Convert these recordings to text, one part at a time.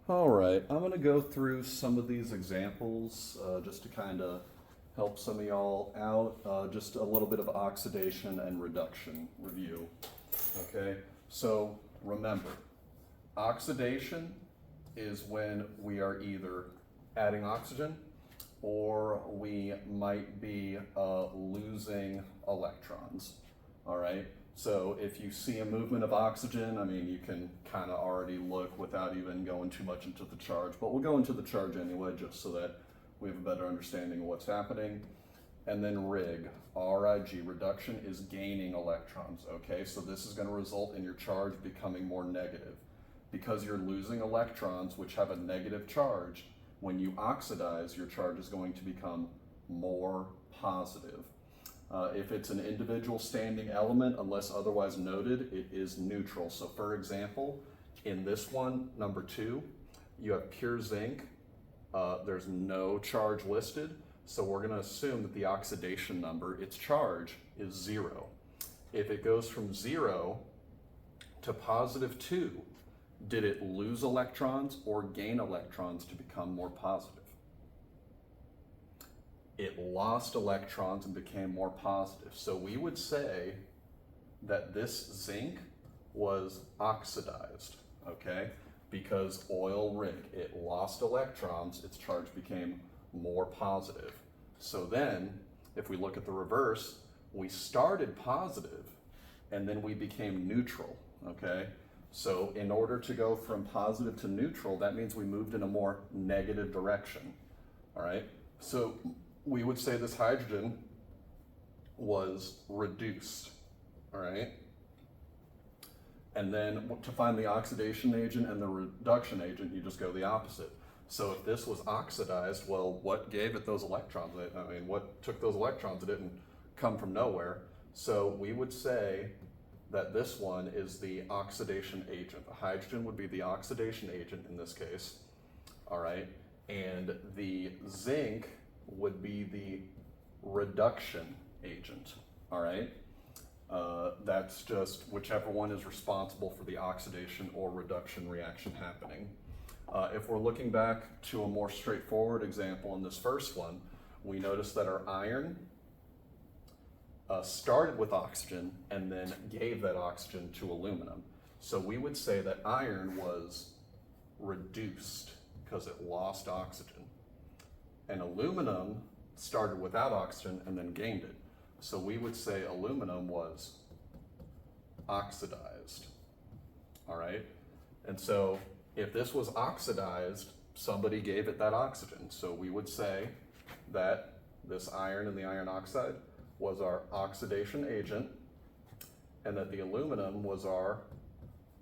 All right, I'm going to go through some of these examples just to kind of help some of y'all out. Just a little bit of oxidation and reduction review. Okay, so remember, oxidation is when we are either adding oxygen or we might be losing electrons. All right, so if you see a movement of oxygen, I mean, you can kind of already look without even going too much into the charge, but we'll go into the charge anyway just so that we have a better understanding of what's happening. And then RIG, RIG, reduction is gaining electrons, okay? So this is going to result in your charge becoming more negative. Because you're losing electrons, which have a negative charge, when you oxidize, your charge is going to become more positive. If it's an individual standing element, unless otherwise noted, it is neutral. So for example, in this one, number 2, you have pure zinc. There's no charge listed. So we're going to assume that the oxidation number, its charge, is 0. If it goes from 0 to positive 2, did it lose electrons or gain electrons to become more positive? It lost electrons and became more positive. So we would say that this zinc was oxidized, okay? Because oil rig, it lost electrons, its charge became more positive. So then, if we look at the reverse, we started positive and then we became neutral, okay? So in order to go from positive to neutral, that means we moved in a more negative direction, all right? So we would say this hydrogen was reduced, all right? And then to find the oxidation agent and the reduction agent, you just go the opposite. So if this was oxidized, well, what gave it those electrons? I mean, what took those electrons? It didn't come from nowhere. So we would say that this one is the oxidation agent. The hydrogen would be the oxidation agent in this case, all right? And the zinc would be the reduction agent, all right? That's just whichever one is responsible for the oxidation or reduction reaction happening. If we're looking back to a more straightforward example in this first one, we notice that our iron started with oxygen and then gave that oxygen to aluminum. So we would say that iron was reduced because it lost oxygen. And aluminum started without oxygen and then gained it. So we would say aluminum was oxidized, all right? And so if this was oxidized, somebody gave it that oxygen. So we would say that this iron and the iron oxide was our oxidation agent and that the aluminum was our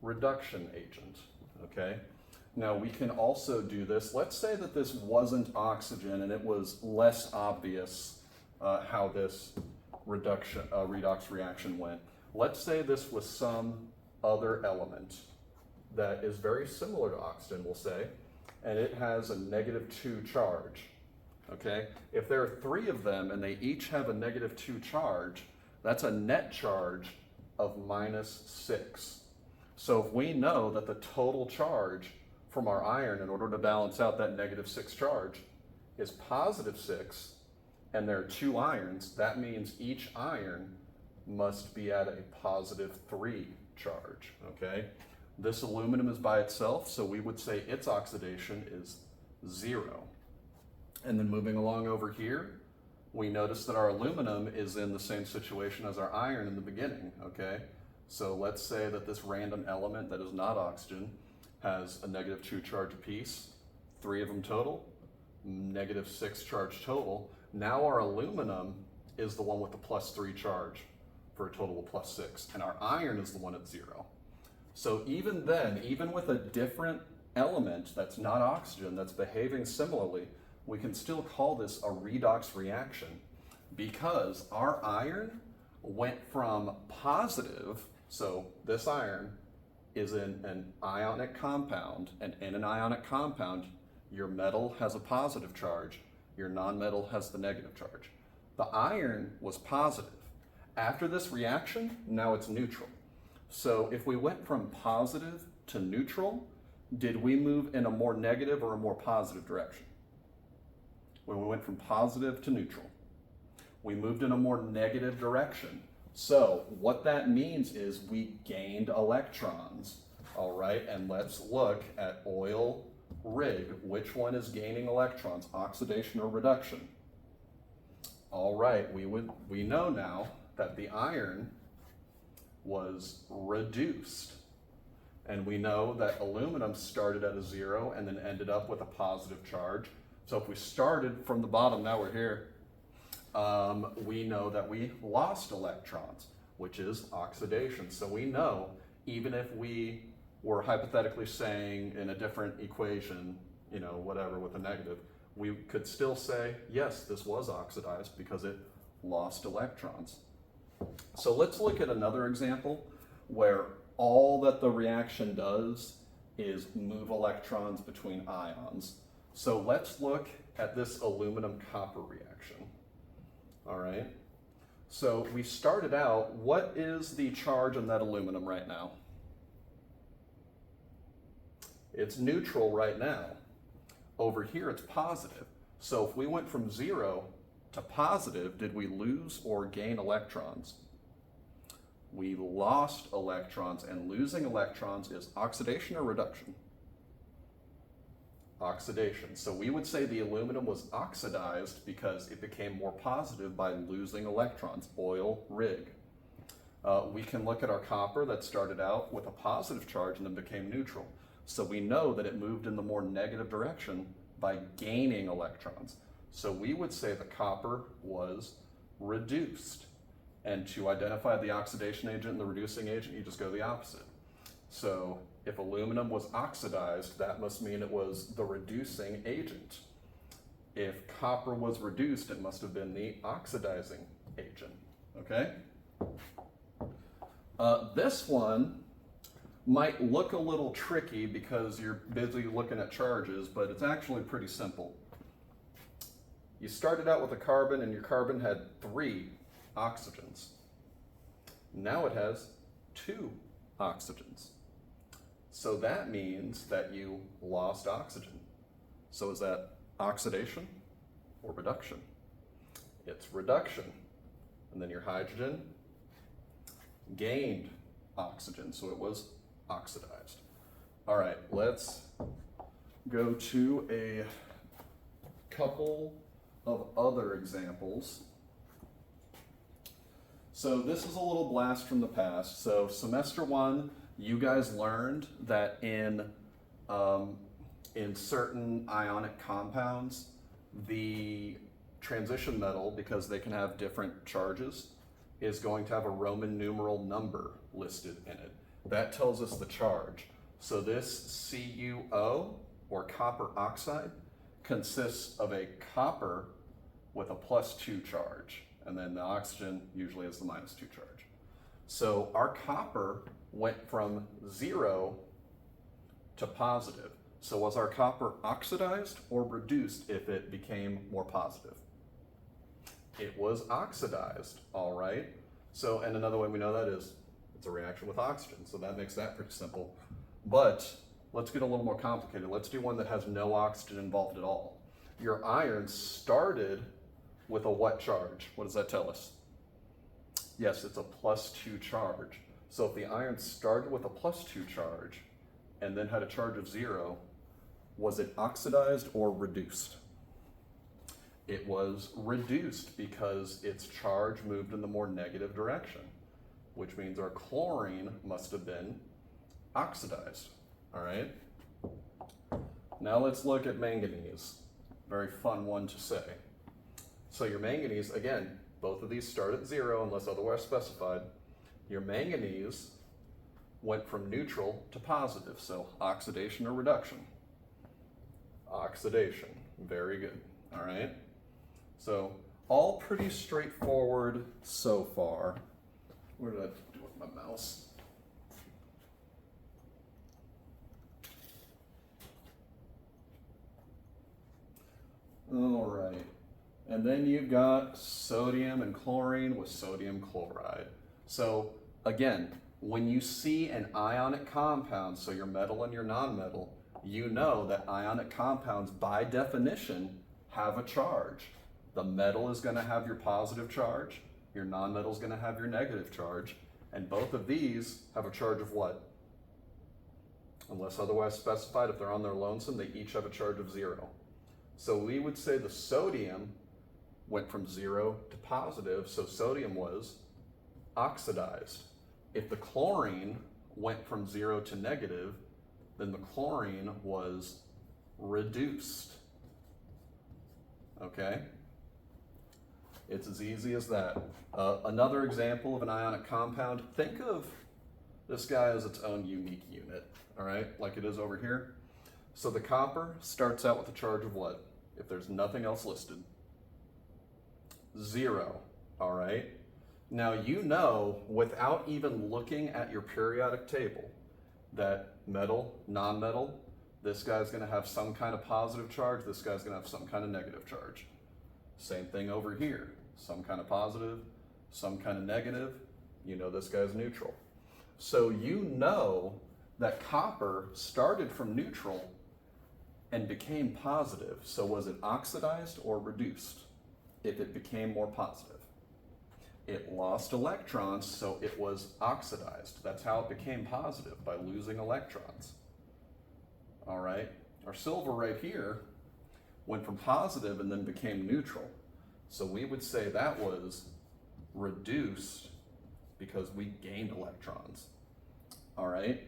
reduction agent, okay? Now we can also do this. Let's say that this wasn't oxygen and it was less obvious how this redox reaction went. Let's say this was some other element that is very similar to oxygen, we'll say, and it has a -2 charge, okay? If there are 3 of them and they each have a -2 charge, that's a net charge of -6. So if we know that the total charge from our iron in order to balance out that -6 charge is +6, and there are 2 irons, that means each iron must be at a +3 charge, okay? This aluminum is by itself, so we would say its oxidation is 0. And then moving along over here, we notice that our aluminum is in the same situation as our iron in the beginning, okay? So let's say that this random element that is not oxygen has a -2 charge apiece, 3 of them total, -6 charge total. Now our aluminum is the one with the +3 charge for a total of +6, and our iron is the one at 0. So even then, even with a different element that's not oxygen, that's behaving similarly, we can still call this a redox reaction because our iron went from positive, so this iron is in an ionic compound, and in an ionic compound, your metal has a positive charge, your nonmetal has the negative charge. The iron was positive. After this reaction, now it's neutral. So if we went from positive to neutral, did we move in a more negative or a more positive direction? When we went from positive to neutral, we moved in a more negative direction. So what that means is we gained electrons. All right, and let's look at oil rig. Which one is gaining electrons, oxidation or reduction? All right, we know now that the iron was reduced. And we know that aluminum started at a 0 and then ended up with a positive charge. So if we started from the bottom, now we're here, we know that we lost electrons, which is oxidation. So we know, even if we were hypothetically saying in a different equation, you know, whatever, with a negative, we could still say, yes, this was oxidized because it lost electrons. So let's look at another example where all that the reaction does is move electrons between ions. So let's look at this aluminum copper reaction. All right. So we started out, what is the charge on that aluminum right now? It's neutral right now. Over here it's positive. So if we went from 0 to positive, did we lose or gain electrons? We lost electrons, and losing electrons is oxidation or reduction? Oxidation. So we would say the aluminum was oxidized because it became more positive by losing electrons, oil rig. We can look at our copper that started out with a positive charge and then became neutral. So we know that it moved in the more negative direction by gaining electrons. So we would say the copper was reduced. And to identify the oxidation agent and the reducing agent, you just go the opposite. So if aluminum was oxidized, that must mean it was the reducing agent. If copper was reduced, it must have been the oxidizing agent, okay? This one might look a little tricky because you're busy looking at charges, but it's actually pretty simple. You started out with a carbon, and your carbon had 3 oxygens. Now it has 2 oxygens. So that means that you lost oxygen. So is that oxidation or reduction? It's reduction. And then your hydrogen gained oxygen, so it was oxidized. All right, let's go to a couple of other examples. So this is a little blast from the past. So semester 1, you guys learned that in certain ionic compounds, the transition metal, because they can have different charges, is going to have a Roman numeral number listed in it. That tells us the charge. So this CuO, or copper oxide, consists of a copper with a +2 charge, and then the oxygen usually has the -2 charge. So our copper went from 0 to positive. So was our copper oxidized or reduced if it became more positive? It was oxidized, all right? So, and another way we know that is it's a reaction with oxygen, so that makes that pretty simple. But let's get a little more complicated. Let's do one that has no oxygen involved at all. Your iron started with a what charge? What does that tell us? Yes, it's a +2 charge. So if the iron started with a +2 charge and then had a charge of 0, was it oxidized or reduced? It was reduced because its charge moved in the more negative direction, which means our chlorine must have been oxidized, all right? Now let's look at manganese. Very fun one to say. So your manganese, again, both of these start at 0 unless otherwise specified. Your manganese went from neutral to positive, so oxidation or reduction? Oxidation, very good, all right? So all pretty straightforward so far. What did I do with my mouse? All right, and then you've got sodium and chlorine with sodium chloride. So again, when you see an ionic compound, so your metal and your nonmetal, you know that ionic compounds by definition have a charge. The metal is going to have your positive charge, your nonmetal is going to have your negative charge, and both of these have a charge of what? Unless otherwise specified, if they're on their lonesome, they each have a charge of 0. So we would say the sodium went from 0 to positive, so sodium was oxidized. If the chlorine went from 0 to negative, then the chlorine was reduced. Okay? It's as easy as that. Another example of an ionic compound, think of this guy as its own unique unit, all right, like it is over here. So the copper starts out with a charge of what? If there's nothing else listed? 0, all right? Now you know, without even looking at your periodic table, that metal, nonmetal, this guy's gonna have some kind of positive charge, this guy's gonna have some kind of negative charge. Same thing over here, some kind of positive, some kind of negative, you know this guy's neutral. So you know that copper started from neutral and became positive. So was it oxidized or reduced? If it became more positive. It lost electrons, so it was oxidized. That's how it became positive, by losing electrons. All right, our silver right here went from positive and then became neutral. So we would say that was reduced because we gained electrons. All right.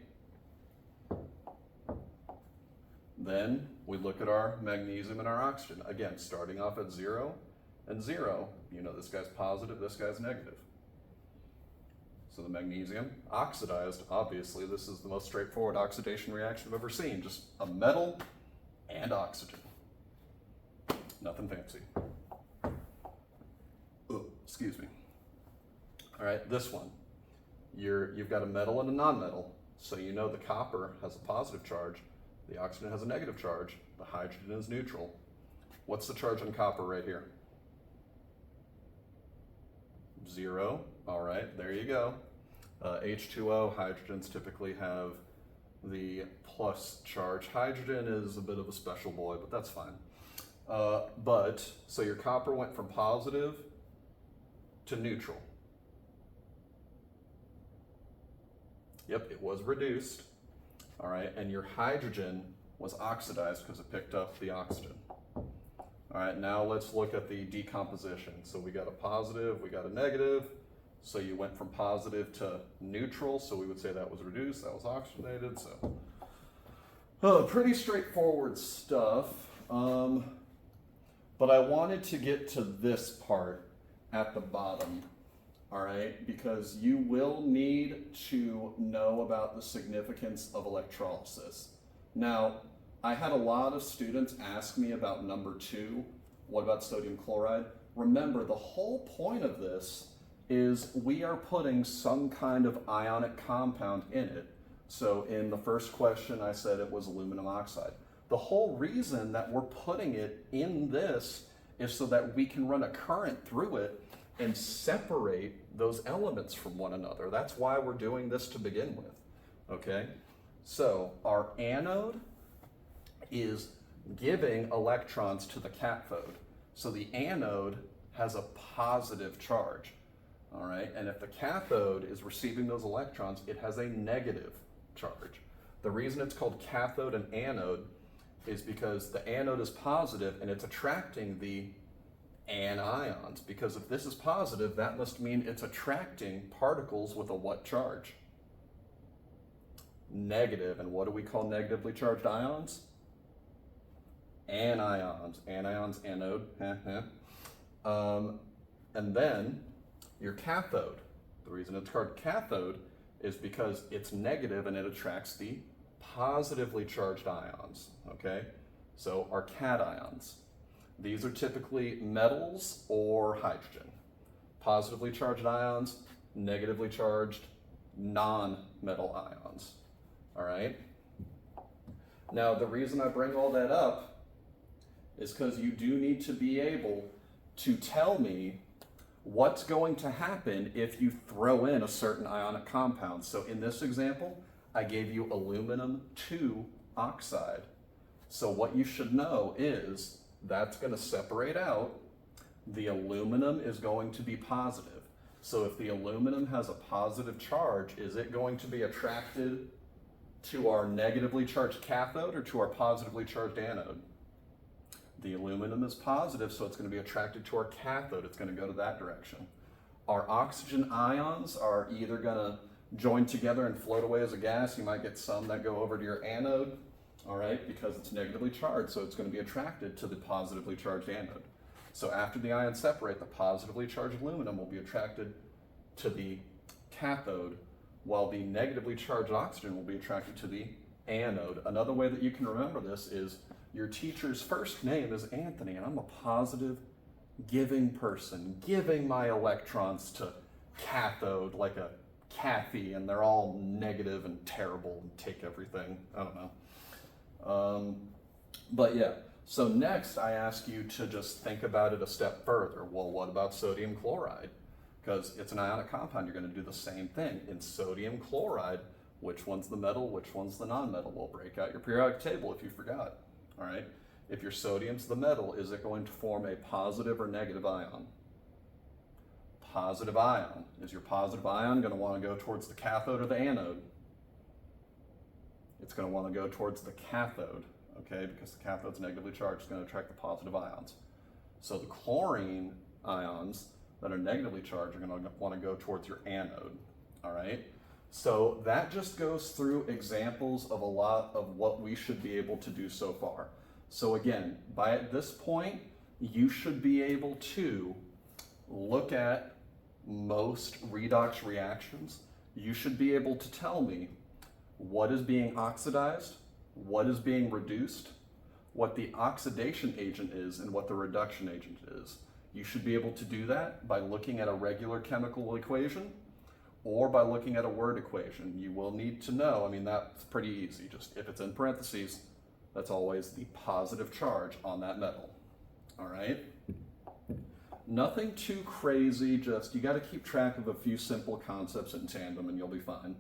Then we look at our magnesium and our oxygen. Again, starting off at 0 and 0, you know this guy's positive, this guy's negative. So the magnesium oxidized, obviously this is the most straightforward oxidation reaction I've ever seen. Just a metal and oxygen. Nothing fancy. Ooh, excuse me. All right, this one. You've got a metal and a nonmetal, so you know the copper has a positive charge, the oxygen has a negative charge, the hydrogen is neutral. What's the charge on copper right here? 0, all right, there you go. H2O, hydrogens typically have the plus charge. Hydrogen is a bit of a special boy, but that's fine. So your copper went from positive to neutral. Yep, it was reduced, all right, and your hydrogen was oxidized because it picked up the oxygen. All right, now let's look at the decomposition. So we got a positive, we got a negative, so you went from positive to neutral, so we would say that was reduced, that was oxygenated, so pretty straightforward stuff. But I wanted to get to this part at the bottom. All right, because you will need to know about the significance of electrolysis. Now, I had a lot of students ask me about number 2, what about sodium chloride? Remember, the whole point of this is we are putting some kind of ionic compound in it. So in the first question, I said it was aluminum oxide. The whole reason that we're putting it in this is so that we can run a current through it and separate those elements from one another. That's why we're doing this to begin with, okay? So our anode is giving electrons to the cathode. So the anode has a positive charge, all right? And if the cathode is receiving those electrons, it has a negative charge. The reason it's called cathode and anode is because the anode is positive and it's attracting the anions, because if this is positive, that must mean it's attracting particles with a what charge? Negative. And what do we call negatively charged ions? Anions. Anions, anode. And then your cathode. The reason it's called cathode is because it's negative and it attracts the positively charged ions, okay? So our cations. These are typically metals or hydrogen. Positively charged ions, negatively charged non-metal ions, all right? Now, the reason I bring all that up is because you do need to be able to tell me what's going to happen if you throw in a certain ionic compound. So in this example, I gave you aluminum 2 oxide. So what you should know is that's going to separate out. The aluminum is going to be positive. So if the aluminum has a positive charge, is it going to be attracted to our negatively charged cathode or to our positively charged anode? The aluminum is positive, so it's going to be attracted to our cathode. It's going to go to that direction. Our oxygen ions are either going to join together and float away as a gas. You might get some that go over to your anode, all right, because it's negatively charged, so it's going to be attracted to the positively charged anode. So after the ions separate, the positively charged aluminum will be attracted to the cathode, while the negatively charged oxygen will be attracted to the anode. Another way that you can remember this is your teacher's first name is Anthony, and I'm a positive giving person, giving my electrons to cathode like a Kathy, and they're all negative and terrible and take everything. I don't know. But yeah. So next, I ask you to just think about it a step further. Well, what about sodium chloride? Because it's an ionic compound, you're going to do the same thing. In sodium chloride, which one's the metal, which one's the non-metal? We'll break out your periodic table if you forgot. All right. If your sodium's the metal, is it going to form a positive or negative ion? Positive ion. Is your positive ion going to want to go towards the cathode or the anode? It's going to want to go towards the cathode. Okay, because the cathode's negatively charged, it's going to attract the positive ions. So the chlorine ions that are negatively charged are going to want to go towards your anode. All right, so that just goes through examples of a lot of what we should be able to do so far. So again, by this point, you should be able to look at most redox reactions. You should be able to tell me what is being oxidized, what is being reduced, what the oxidation agent is, and what the reduction agent is. You should be able to do that by looking at a regular chemical equation or by looking at a word equation. You will need to know, I mean, that's pretty easy. Just if it's in parentheses, that's always the positive charge on that metal. All right? Nothing too crazy, just you got to keep track of a few simple concepts in tandem and you'll be fine.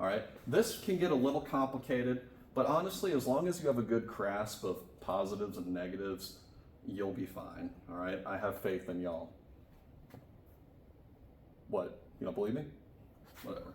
All right? This can get a little complicated. But honestly, as long as you have a good grasp of positives and negatives, you'll be fine, all right? I have faith in y'all. What, you don't believe me? Whatever.